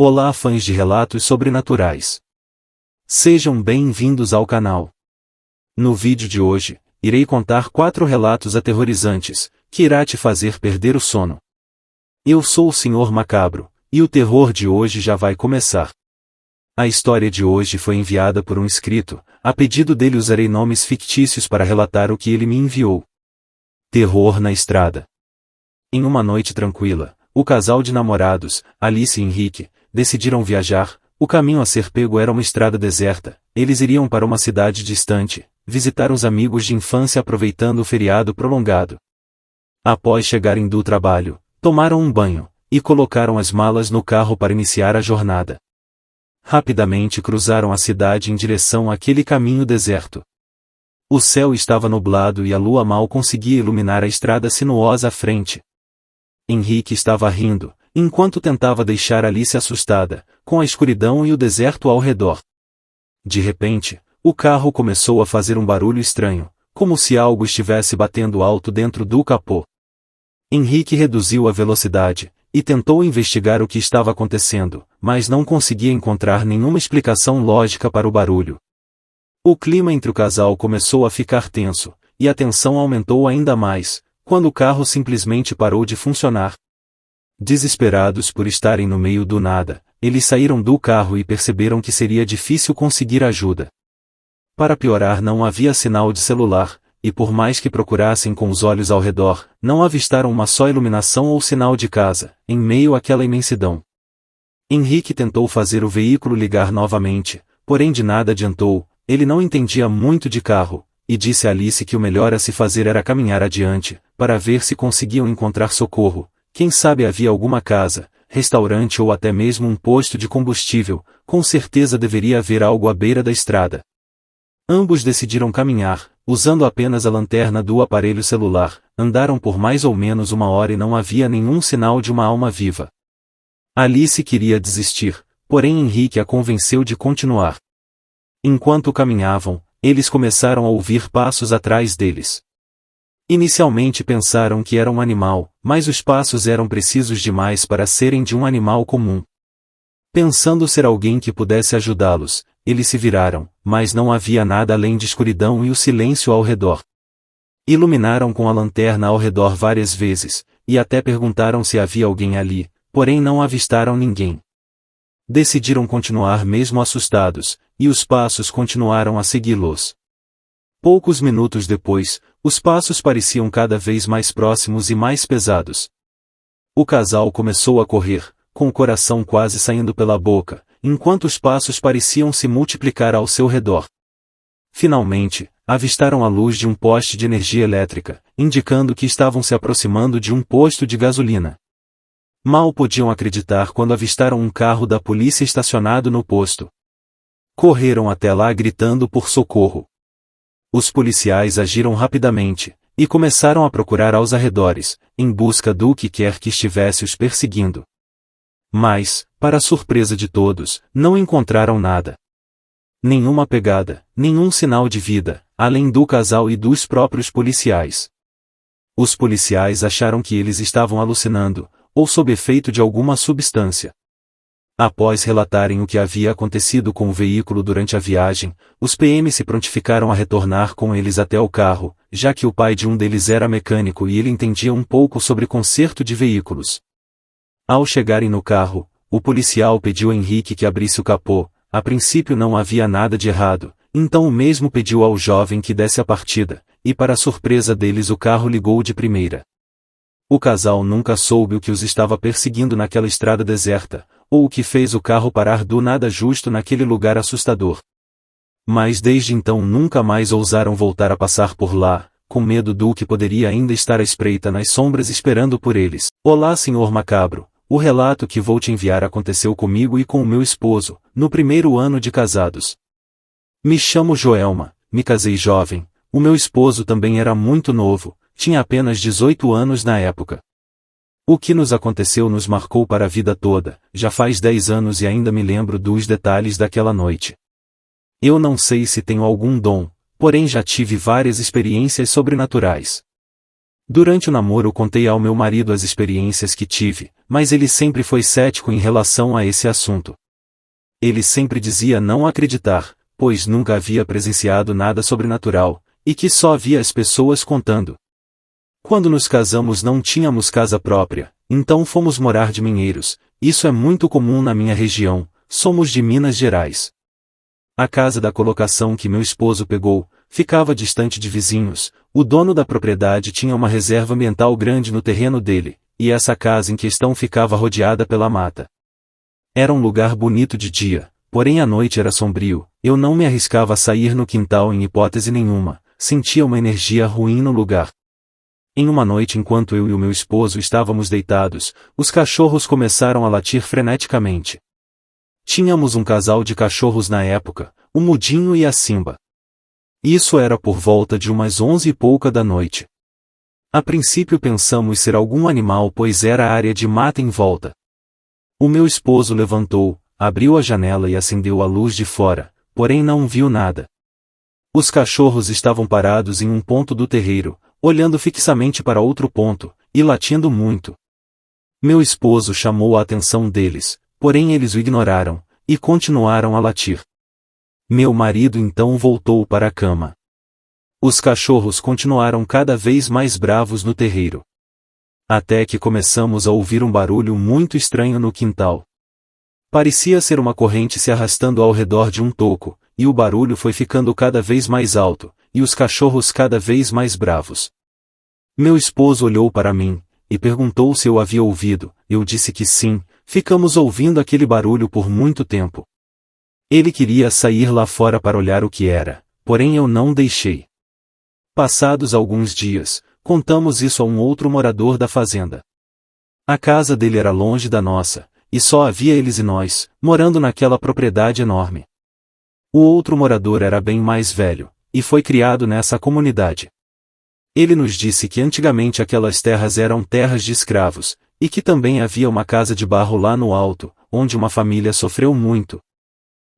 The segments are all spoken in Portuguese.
Olá, fãs de relatos sobrenaturais. Sejam bem-vindos ao canal. No vídeo de hoje, irei contar 4 relatos aterrorizantes, que irá te fazer perder o sono. Eu sou o Senhor Macabro, e o terror de hoje já vai começar. A história de hoje foi enviada por um inscrito, a pedido dele usarei nomes fictícios para relatar o que ele me enviou. Terror na estrada. Em uma noite tranquila, o casal de namorados, Alice e Henrique, decidiram viajar. O caminho a ser pego era uma estrada deserta. Eles iriam para uma cidade distante, visitar os amigos de infância aproveitando o feriado prolongado. Após chegarem do trabalho, tomaram um banho, e colocaram as malas no carro para iniciar a jornada. Rapidamente cruzaram a cidade em direção àquele caminho deserto. O céu estava nublado e a lua mal conseguia iluminar a estrada sinuosa à frente. Henrique estava rindo, enquanto tentava deixar Alice assustada, com a escuridão e o deserto ao redor. De repente, o carro começou a fazer um barulho estranho, como se algo estivesse batendo alto dentro do capô. Henrique reduziu a velocidade, e tentou investigar o que estava acontecendo, mas não conseguia encontrar nenhuma explicação lógica para o barulho. O clima entre o casal começou a ficar tenso, e a tensão aumentou ainda mais, quando o carro simplesmente parou de funcionar. Desesperados por estarem no meio do nada, eles saíram do carro e perceberam que seria difícil conseguir ajuda. Para piorar, não havia sinal de celular, e por mais que procurassem com os olhos ao redor, não avistaram uma só iluminação ou sinal de casa, em meio àquela imensidão. Henrique tentou fazer o veículo ligar novamente, porém de nada adiantou. Ele não entendia muito de carro, e disse a Alice que o melhor a se fazer era caminhar adiante, para ver se conseguiam encontrar socorro. Quem sabe havia alguma casa, restaurante ou até mesmo um posto de combustível. Com certeza deveria haver algo à beira da estrada. Ambos decidiram caminhar, usando apenas a lanterna do aparelho celular. Andaram por mais ou menos 1 hora e não havia nenhum sinal de uma alma viva. Alice queria desistir, porém Henrique a convenceu de continuar. Enquanto caminhavam, eles começaram a ouvir passos atrás deles. Inicialmente pensaram que era um animal, mas os passos eram precisos demais para serem de um animal comum. Pensando ser alguém que pudesse ajudá-los, eles se viraram, mas não havia nada além de escuridão e o silêncio ao redor. Iluminaram com a lanterna ao redor várias vezes, e até perguntaram se havia alguém ali, porém não avistaram ninguém. Decidiram continuar mesmo assustados, e os passos continuaram a segui-los. Poucos minutos depois, os passos pareciam cada vez mais próximos e mais pesados. O casal começou a correr, com o coração quase saindo pela boca, enquanto os passos pareciam se multiplicar ao seu redor. Finalmente, avistaram a luz de um poste de energia elétrica, indicando que estavam se aproximando de um posto de gasolina. Mal podiam acreditar quando avistaram um carro da polícia estacionado no posto. Correram até lá gritando por socorro. Os policiais agiram rapidamente, e começaram a procurar aos arredores, em busca do que quer que estivesse os perseguindo. Mas, para a surpresa de todos, não encontraram nada. Nenhuma pegada, nenhum sinal de vida, além do casal e dos próprios policiais. Os policiais acharam que eles estavam alucinando, ou sob efeito de alguma substância. Após relatarem o que havia acontecido com o veículo durante a viagem, os PM se prontificaram a retornar com eles até o carro, já que o pai de um deles era mecânico e ele entendia um pouco sobre conserto de veículos. Ao chegarem no carro, o policial pediu a Henrique que abrisse o capô. A princípio não havia nada de errado, então o mesmo pediu ao jovem que desse a partida, e para a surpresa deles o carro ligou de primeira. O casal nunca soube o que os estava perseguindo naquela estrada deserta, ou o que fez o carro parar do nada justo naquele lugar assustador. Mas desde então nunca mais ousaram voltar a passar por lá, com medo do que poderia ainda estar à espreita nas sombras esperando por eles. Olá, Senhor Macabro, o relato que vou te enviar aconteceu comigo e com o meu esposo, no primeiro ano de casados. Me chamo Joelma, me casei jovem, o meu esposo também era muito novo, tinha apenas 18 anos na época. O que nos aconteceu nos marcou para a vida toda. Já faz 10 anos e ainda me lembro dos detalhes daquela noite. Eu não sei se tenho algum dom, porém já tive várias experiências sobrenaturais. Durante o namoro contei ao meu marido as experiências que tive, mas ele sempre foi cético em relação a esse assunto. Ele sempre dizia não acreditar, pois nunca havia presenciado nada sobrenatural, e que só havia as pessoas contando. Quando nos casamos não tínhamos casa própria, então fomos morar de minheiros. Isso é muito comum na minha região, somos de Minas Gerais. A casa da colocação que meu esposo pegou, ficava distante de vizinhos. O dono da propriedade tinha uma reserva ambiental grande no terreno dele, e essa casa em questão ficava rodeada pela mata. Era um lugar bonito de dia, porém à noite era sombrio. Eu não me arriscava a sair no quintal em hipótese nenhuma, sentia uma energia ruim no lugar. Em uma noite enquanto eu e o meu esposo estávamos deitados, os cachorros começaram a latir freneticamente. Tínhamos um casal de cachorros na época, o Mudinho e a Simba. Isso era por volta de umas 11 e pouca da noite. A princípio pensamos ser algum animal pois era área de mata em volta. O meu esposo levantou, abriu a janela e acendeu a luz de fora, porém não viu nada. Os cachorros estavam parados em um ponto do terreiro, olhando fixamente para outro ponto, e latindo muito. Meu esposo chamou a atenção deles, porém eles o ignoraram, e continuaram a latir. Meu marido então voltou para a cama. Os cachorros continuaram cada vez mais bravos no terreiro. Até que começamos a ouvir um barulho muito estranho no quintal. Parecia ser uma corrente se arrastando ao redor de um toco, e o barulho foi ficando cada vez mais alto, e os cachorros cada vez mais bravos. Meu esposo olhou para mim, e perguntou se eu havia ouvido. Eu disse que sim, ficamos ouvindo aquele barulho por muito tempo. Ele queria sair lá fora para olhar o que era, porém eu não deixei. Passados alguns dias, contamos isso a um outro morador da fazenda. A casa dele era longe da nossa, e só havia eles e nós, morando naquela propriedade enorme. O outro morador era bem mais velho, e foi criado nessa comunidade. Ele nos disse que antigamente aquelas terras eram terras de escravos, e que também havia uma casa de barro lá no alto, onde uma família sofreu muito.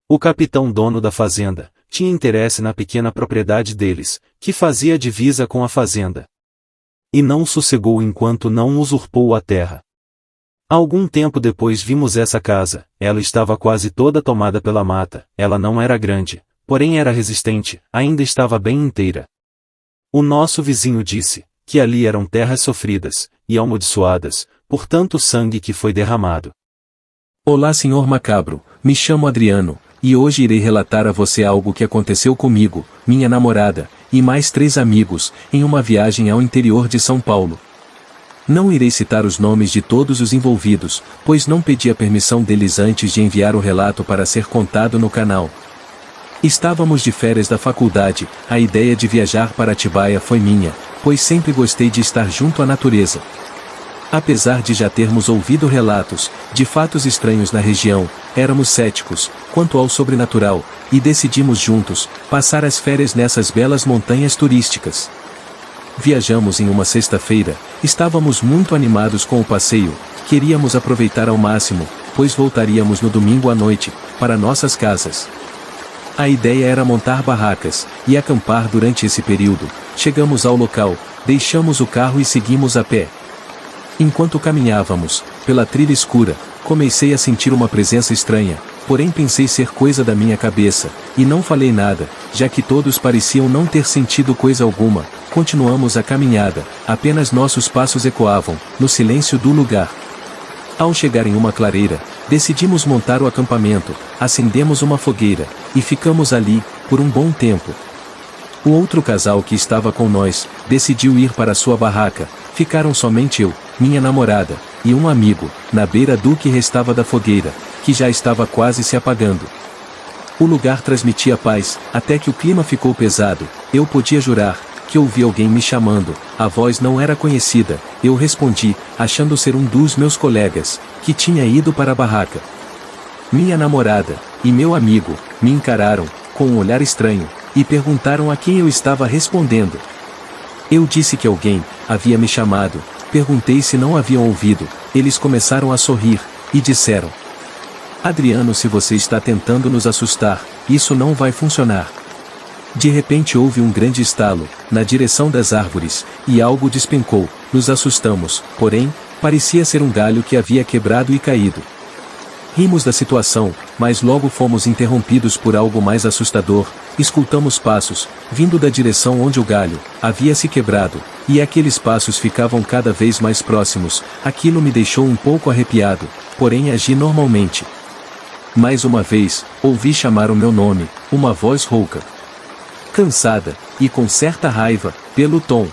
O capitão dono da fazenda tinha interesse na pequena propriedade deles, que fazia divisa com a fazenda. E não sossegou enquanto não usurpou a terra. Algum tempo depois vimos essa casa. Ela estava quase toda tomada pela mata. Ela não era grande, porém era resistente, ainda estava bem inteira. O nosso vizinho disse que ali eram terras sofridas e amaldiçoadas por tanto sangue que foi derramado. Olá, senhor Macabro, me chamo Adriano, e hoje irei relatar a você algo que aconteceu comigo, minha namorada, e mais 3 amigos, em uma viagem ao interior de São Paulo. Não irei citar os nomes de todos os envolvidos, pois não pedi a permissão deles antes de enviar o relato para ser contado no canal. Estávamos de férias da faculdade, a ideia de viajar para Atibaia foi minha, pois sempre gostei de estar junto à natureza. Apesar de já termos ouvido relatos de fatos estranhos na região, éramos céticos quanto ao sobrenatural, e decidimos juntos passar as férias nessas belas montanhas turísticas. Viajamos em uma sexta-feira, estávamos muito animados com o passeio, queríamos aproveitar ao máximo, pois voltaríamos no domingo à noite, para nossas casas. A ideia era montar barracas e acampar durante esse período. Chegamos ao local, deixamos o carro e seguimos a pé. Enquanto caminhávamos pela trilha escura, comecei a sentir uma presença estranha, porém pensei ser coisa da minha cabeça, e não falei nada, já que todos pareciam não ter sentido coisa alguma. Continuamos a caminhada, apenas nossos passos ecoavam no silêncio do lugar. Ao chegar em uma clareira, decidimos montar o acampamento, acendemos uma fogueira, e ficamos ali por um bom tempo. O outro casal que estava com nós decidiu ir para sua barraca. Ficaram somente eu, minha namorada, e um amigo, na beira do que restava da fogueira, que já estava quase se apagando. O lugar transmitia paz, até que o clima ficou pesado. Eu podia jurar que ouvi alguém me chamando. A voz não era conhecida. Eu respondi, achando ser um dos meus colegas, que tinha ido para a barraca. Minha namorada e meu amigo me encararam com um olhar estranho e perguntaram a quem eu estava respondendo. Eu disse que alguém havia me chamado. Perguntei se não haviam ouvido. Eles começaram a sorrir e disseram: Adriano, se você está tentando nos assustar, isso não vai funcionar. De repente houve um grande estalo, na direção das árvores, e algo despencou. Nos assustamos, porém, parecia ser um galho que havia quebrado e caído. Rimos da situação, mas logo fomos interrompidos por algo mais assustador. Escutamos passos, vindo da direção onde o galho havia se quebrado, e aqueles passos ficavam cada vez mais próximos. Aquilo me deixou um pouco arrepiado, porém agi normalmente. Mais uma vez, ouvi chamar o meu nome, uma voz rouca, cansada, e com certa raiva, pelo tom.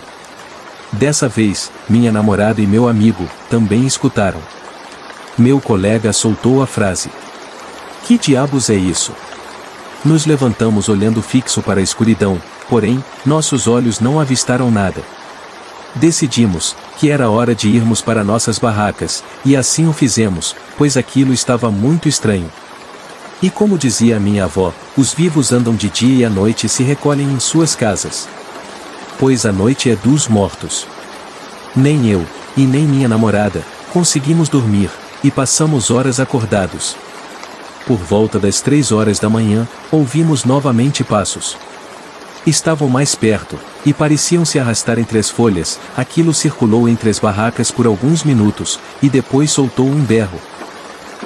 Dessa vez, minha namorada e meu amigo também escutaram. Meu colega soltou a frase: "Que diabos é isso?" Nos levantamos olhando fixo para a escuridão, porém, nossos olhos não avistaram nada. Decidimos que era hora de irmos para nossas barracas, e assim o fizemos, pois aquilo estava muito estranho. E como dizia a minha avó, os vivos andam de dia e à noite se recolhem em suas casas. Pois a noite é dos mortos. Nem eu, e nem minha namorada, conseguimos dormir, e passamos horas acordados. Por volta das 3 horas da manhã, ouvimos novamente passos. Estavam mais perto, e pareciam se arrastar entre as folhas. Aquilo circulou entre as barracas por alguns minutos, e depois soltou um berro.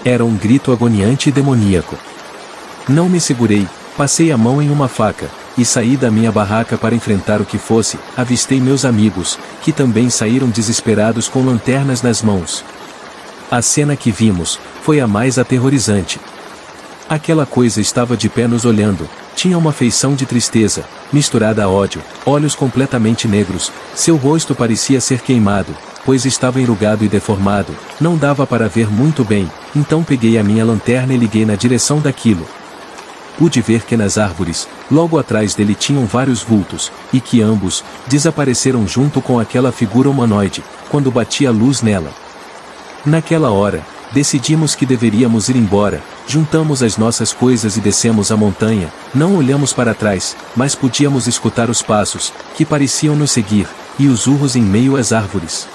Era um grito agoniante e demoníaco. Não me segurei, passei a mão em uma faca, e saí da minha barraca para enfrentar o que fosse. Avistei meus amigos, que também saíram desesperados com lanternas nas mãos. A cena que vimos foi a mais aterrorizante. Aquela coisa estava de pé nos olhando, tinha uma feição de tristeza, misturada a ódio, olhos completamente negros, seu rosto parecia ser queimado, pois estava enrugado e deformado, não dava para ver muito bem, então peguei a minha lanterna e liguei na direção daquilo. Pude ver que nas árvores, logo atrás dele tinham vários vultos, e que ambos desapareceram junto com aquela figura humanoide, quando bati a luz nela. Naquela hora, decidimos que deveríamos ir embora, juntamos as nossas coisas e descemos a montanha, não olhamos para trás, mas podíamos escutar os passos, que pareciam nos seguir, e os urros em meio às árvores.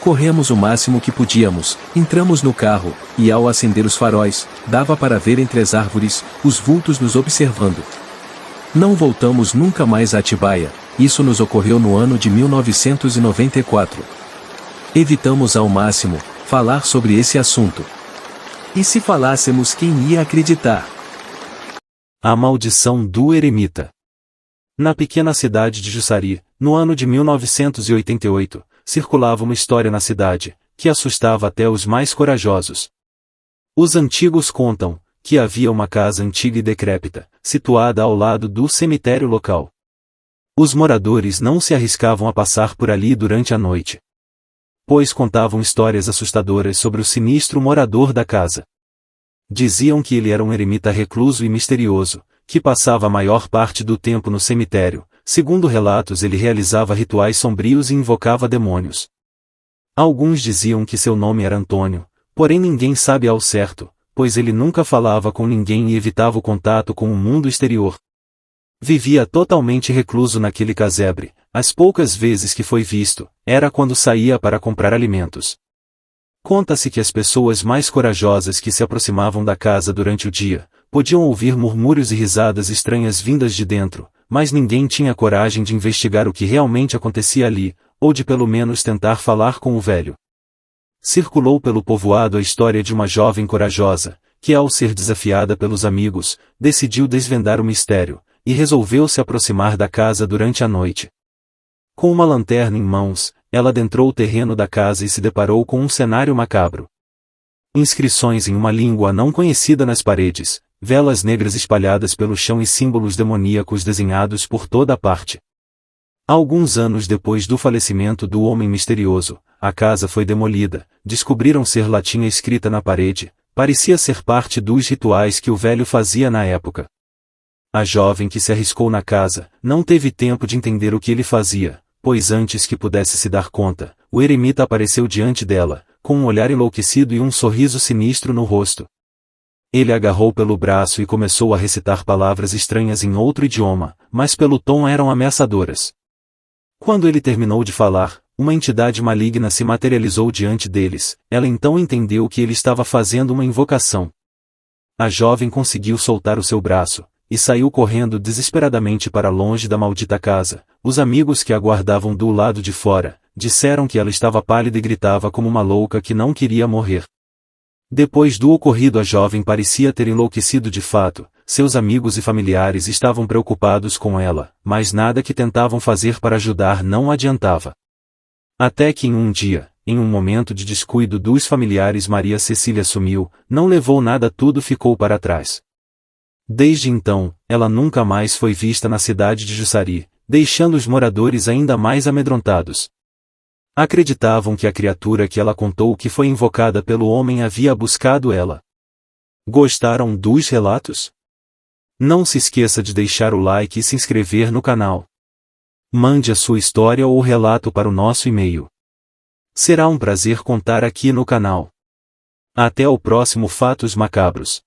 Corremos o máximo que podíamos, entramos no carro, e ao acender os faróis, dava para ver entre as árvores, os vultos nos observando. Não voltamos nunca mais a Atibaia, isso nos ocorreu no ano de 1994. Evitamos ao máximo falar sobre esse assunto. E se falássemos, quem ia acreditar? A maldição do eremita. Na pequena cidade de Jussari, no ano de 1988, circulava uma história na cidade, que assustava até os mais corajosos. Os antigos contam que havia uma casa antiga e decrépita, situada ao lado do cemitério local. Os moradores não se arriscavam a passar por ali durante a noite, pois contavam histórias assustadoras sobre o sinistro morador da casa. Diziam que ele era um eremita recluso e misterioso, que passava a maior parte do tempo no cemitério. Segundo relatos, ele realizava rituais sombrios e invocava demônios. Alguns diziam que seu nome era Antônio, porém ninguém sabe ao certo, pois ele nunca falava com ninguém e evitava o contato com o mundo exterior. Vivia totalmente recluso naquele casebre. As poucas vezes que foi visto, era quando saía para comprar alimentos. Conta-se que as pessoas mais corajosas que se aproximavam da casa durante o dia, podiam ouvir murmúrios e risadas estranhas vindas de dentro, mas ninguém tinha coragem de investigar o que realmente acontecia ali, ou de pelo menos tentar falar com o velho. Circulou pelo povoado a história de uma jovem corajosa, que ao ser desafiada pelos amigos, decidiu desvendar o mistério, e resolveu se aproximar da casa durante a noite. Com uma lanterna em mãos, ela adentrou o terreno da casa e se deparou com um cenário macabro. Inscrições em uma língua não conhecida nas paredes, velas negras espalhadas pelo chão e símbolos demoníacos desenhados por toda a parte. Alguns anos depois do falecimento do homem misterioso, a casa foi demolida, descobriram ser latinha escrita na parede, parecia ser parte dos rituais que o velho fazia na época. A jovem que se arriscou na casa, não teve tempo de entender o que ele fazia, pois antes que pudesse se dar conta, o eremita apareceu diante dela, com um olhar enlouquecido e um sorriso sinistro no rosto. Ele a agarrou pelo braço e começou a recitar palavras estranhas em outro idioma, mas pelo tom eram ameaçadoras. Quando ele terminou de falar, uma entidade maligna se materializou diante deles. Ela então entendeu que ele estava fazendo uma invocação. A jovem conseguiu soltar o seu braço, e saiu correndo desesperadamente para longe da maldita casa. Os amigos que a guardavam do lado de fora, disseram que ela estava pálida e gritava como uma louca que não queria morrer. Depois do ocorrido, a jovem parecia ter enlouquecido de fato. Seus amigos e familiares estavam preocupados com ela, mas nada que tentavam fazer para ajudar não adiantava. Até que um dia, em um momento de descuido dos familiares, Maria Cecília sumiu, não levou nada, tudo ficou para trás. Desde então, ela nunca mais foi vista na cidade de Jussari, deixando os moradores ainda mais amedrontados. Acreditavam que a criatura que ela contou que foi invocada pelo homem havia buscado ela. Gostaram dos relatos? Não se esqueça de deixar o like e se inscrever no canal. Mande a sua história ou relato para o nosso e-mail. Será um prazer contar aqui no canal. Até o próximo Fatos Macabros.